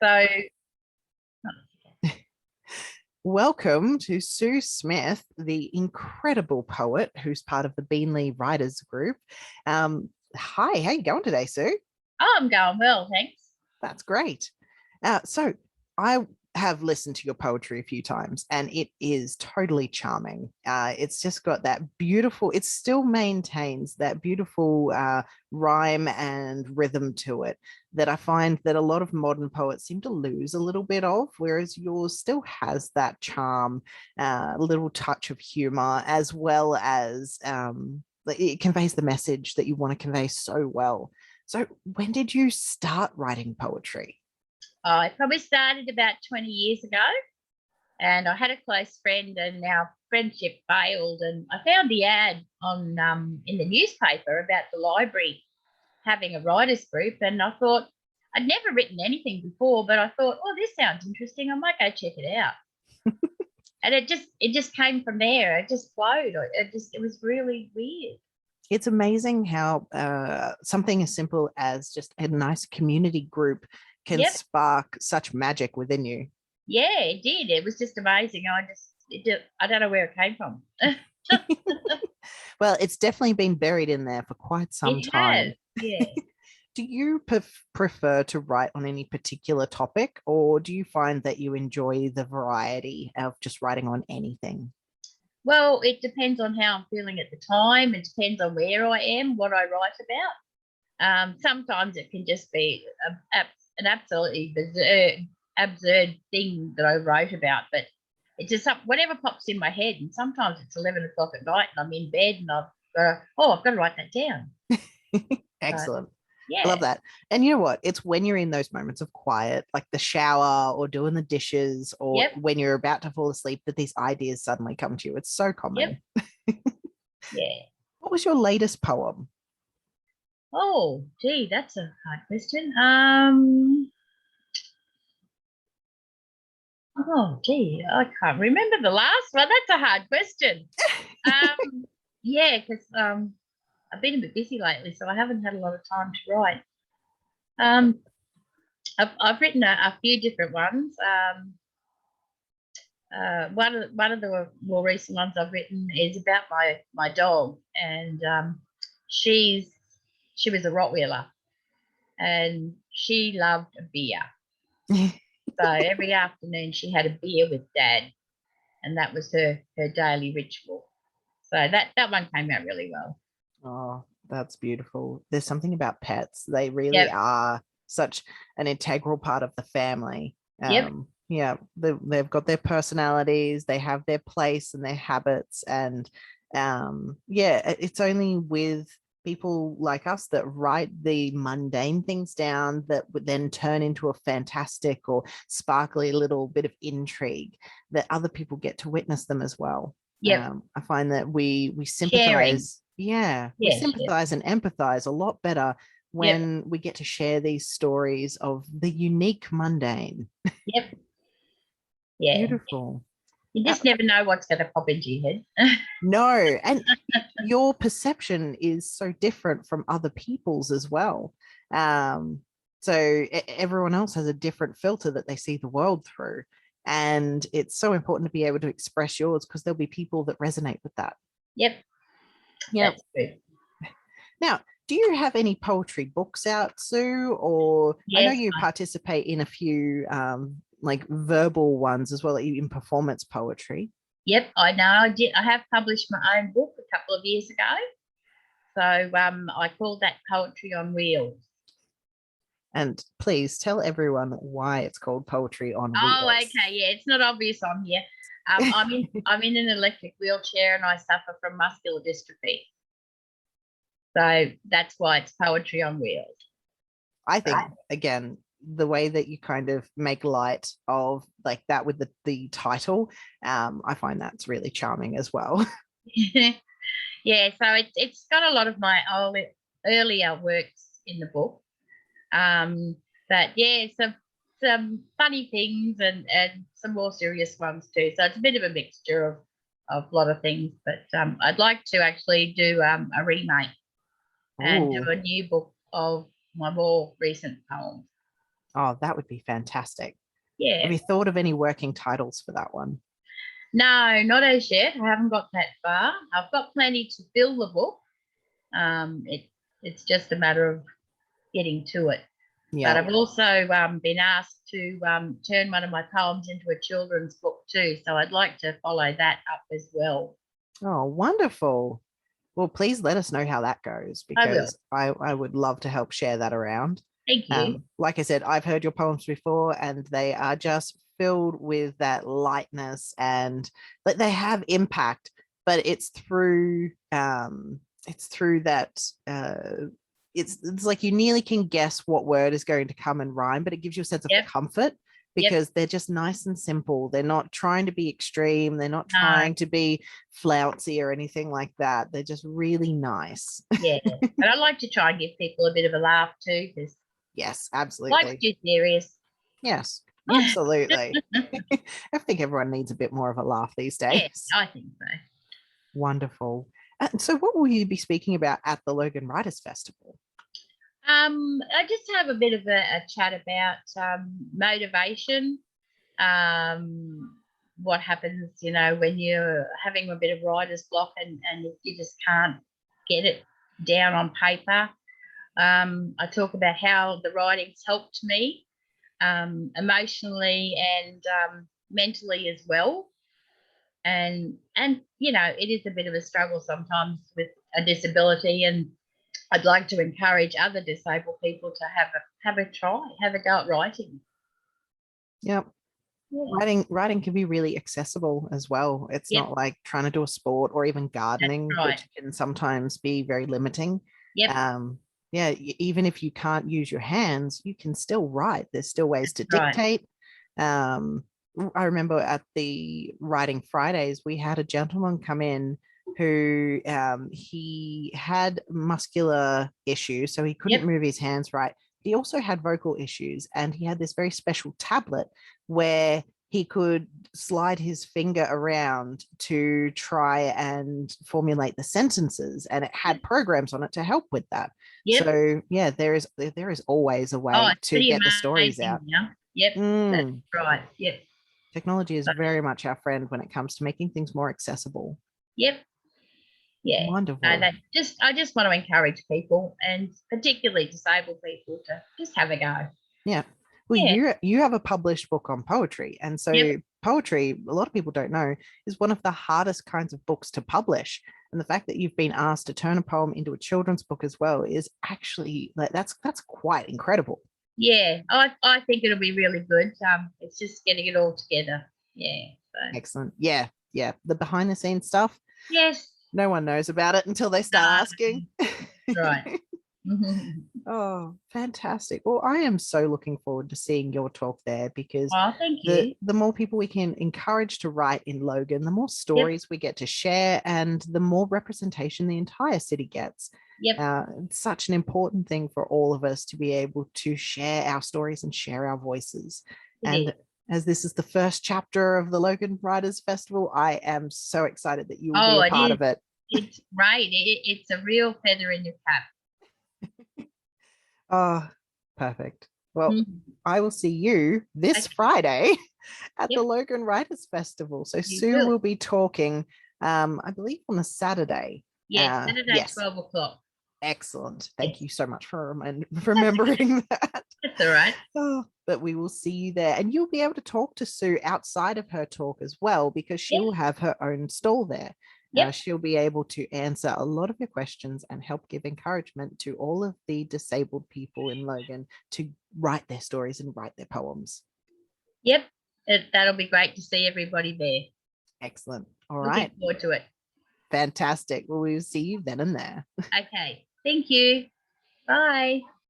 So Welcome to Sue Smith, the incredible poet who's part of the Beanley Writers Group. Hi, how you going today, Sue? I'm going well, thanks. That's great. So I have listened to your poetry a few times and it is totally charming. It's just got that beautiful, it still maintains that beautiful rhyme and rhythm to it that I find that a lot of modern poets seem to lose a little bit of, whereas yours still has that charm, a little touch of humor, as well as it conveys the message that you want to convey so well. So when did you start writing poetry? I probably started about 20 years ago, and I had a close friend, and our friendship failed. And I found the ad on in the newspaper about the library having a writers group, and I thought I'd never written anything before, but I thought, oh, this sounds interesting. I might go check it out. And it just came from there. It just flowed. It was really weird. It's amazing how something as simple as just a nice community group can Yep. spark such magic within you. Yeah, it did. It was just amazing. I don't know where it came from. Well, it's definitely been buried in there for quite some It has. time. Yeah. Do you prefer to write on any particular topic, or do you find that you enjoy the variety of just writing on anything? Well, it depends on how I'm feeling at the time. It depends on where I am, what I write about. Sometimes it can just be an absolutely absurd thing that I wrote about, but it's just whatever pops in my head. And sometimes it's 11 o'clock at night and I'm in bed and I've got to write that down. Excellent. Yeah. I love that. And you know what? It's when you're in those moments of quiet, like the shower or doing the dishes, or when you're about to fall asleep, that these ideas suddenly come to you. It's so common. Yeah. What was your latest poem? Oh, gee, that's a hard question. Oh, gee, I can't remember the last one. That's a hard question. Yeah, because I've been a bit busy lately, so I haven't had a lot of time to write. I've written a few different ones. One of the more recent ones I've written is about my dog, and she was a Rottweiler, and she loved a beer. So every afternoon she had a beer with Dad, and that was her daily ritual. So that one came out really well. Oh, that's beautiful. There's something about pets. They really Yep. are such an integral part of the family. Yep. Yeah, they've got their personalities, they have their place and their habits. And yeah, it's only with people like us that write the mundane things down that would then turn into a fantastic or sparkly little bit of intrigue that other people get to witness them as well. Yep. I find that we Sharing. sympathize. Yeah, we Yes. sympathize and empathize a lot better when we get to share these stories of the unique mundane. Yep. Yeah. Beautiful. You just never know what's going to pop into your head. No, and your perception is so different from other people's as well. So everyone else has a different filter that they see the world through. And it's so important to be able to express yours because there'll be people that resonate with that. Yep. Yeah. That's good. Now, do you have any poetry books out, Sue? Or I know you participate in a few like verbal ones as well, in performance poetry. Yep, I know. I have published my own book a couple of years ago. So I called that Poetry on Wheels. And please tell everyone why it's called Poetry on Wheels. Oh, okay. Yeah, it's not obvious on here. I'm in an electric wheelchair and I suffer from muscular dystrophy. So that's why it's Poetry on Wheels. I think, again, the way that you kind of make light of like that with the title, I find that's really charming as well. Yeah, so it's got a lot of my earlier works in the book. But yeah, some funny things and some more serious ones too. So it's a bit of a mixture of a lot of things. But I'd like to actually do a remake and do a new book of my more recent poems. Oh, that would be fantastic. Have Yeah. you thought of any working titles for that one? No, not as yet. I haven't got that far. I've got plenty to fill the book. It's just a matter of getting to it. But Yeah. I've also been asked to turn one of my poems into a children's book too. So I'd like to follow that up as well. Oh, wonderful. Well, please let us know how that goes, I will. because I would love to help share that around. Thank you. Like I said, I've heard your poems before, and they are just filled with that lightness, and but they have impact. But it's through that it's like you nearly can guess what word is going to come and rhyme, but it gives you a sense of Yep. comfort Yep. because they're just nice and simple. They're not trying to be extreme. They're not No. trying to be flouncy or anything like that. They're just really nice. Yeah. And I like to try and give people a bit of a laugh too, because Yes, life's absolutely. too serious. Yes, Yeah. absolutely. I think everyone needs a bit more of a laugh these Yeah, days. I think so. Wonderful. And so, what will you be speaking about at the Logan Writers Festival? I just have a bit of a chat about motivation. What happens, when you're having a bit of writer's block and you just can't get it down on paper. I talk about how the writing's helped me emotionally and mentally as well. And it is a bit of a struggle sometimes with a disability, and I'd like to encourage other disabled people to have a try, have a go at writing. Yep. Yeah. Writing can be really accessible as well. It's Yep, not like trying to do a sport or even that's gardening, right. which can sometimes be very limiting. Yep, Um, yeah, even if you can't use your hands, you can still write. There's still ways to right. dictate. Um, I remember at the Writing Fridays, we had a gentleman come in who he had muscular issues, so he couldn't Yep, move his hands right. He also had vocal issues, and he had this very special tablet where he could slide his finger around to try and formulate the sentences, and it yep, had programs on it to help with that. yep. So yeah, there is always a Oh, way it's to pretty get the stories amazing out. now. Yep, that's Mm, right. Yep, technology is very much our friend when it comes to making things more accessible. yep, yeah. No, Wonderful. I just want to encourage people, and particularly disabled people, to just have a go. Yeah. Well, Yeah, you have a published book on poetry, and yep, so poetry, a lot of people don't know, is one of the hardest kinds of books to publish. And the fact that you've been asked to turn a poem into a children's book as well is actually like that's quite incredible. yeah. I think it'll be really good. It's just getting it all together. Yeah. So Excellent. Yeah, yeah. The behind the scenes stuff, yes. no one knows about it until they start asking. Right. Oh, fantastic. Well, I am so looking forward to seeing your talk there, because Oh, thank the you. the more people we can encourage to write in Logan, the more Yep. stories we get to share, and the more representation the entire city gets. Yep. It's such an important thing for all of us to be able to share our stories and share our voices. It And is. as this is the first chapter of the Logan Writers Festival, I am so excited that you will be Oh, a it part is. of it. It's great. It's a real feather in your cap. Oh, perfect. Well, Mhm. I will see you this Okay. Friday at the Yep. Logan Writers Festival. So You Sue will. will be talking, I believe on a Saturday. Yes. Saturday, Yes, 12 o'clock. excellent. Thank Yes. you so much for That's okay. remembering that. That's all right. Oh, but we will see you there. And you'll be able to talk to Sue outside of her talk as well, because she Yep. will have her own stall there. Yep. She'll be able to answer a lot of your questions and help give encouragement to all of the disabled people in Logan to write their stories and write their poems. Yep. That'll be great to see everybody there. Excellent. All Looking right. forward to it. Fantastic. Well, we'll see you then and there. Okay. Thank you. Bye.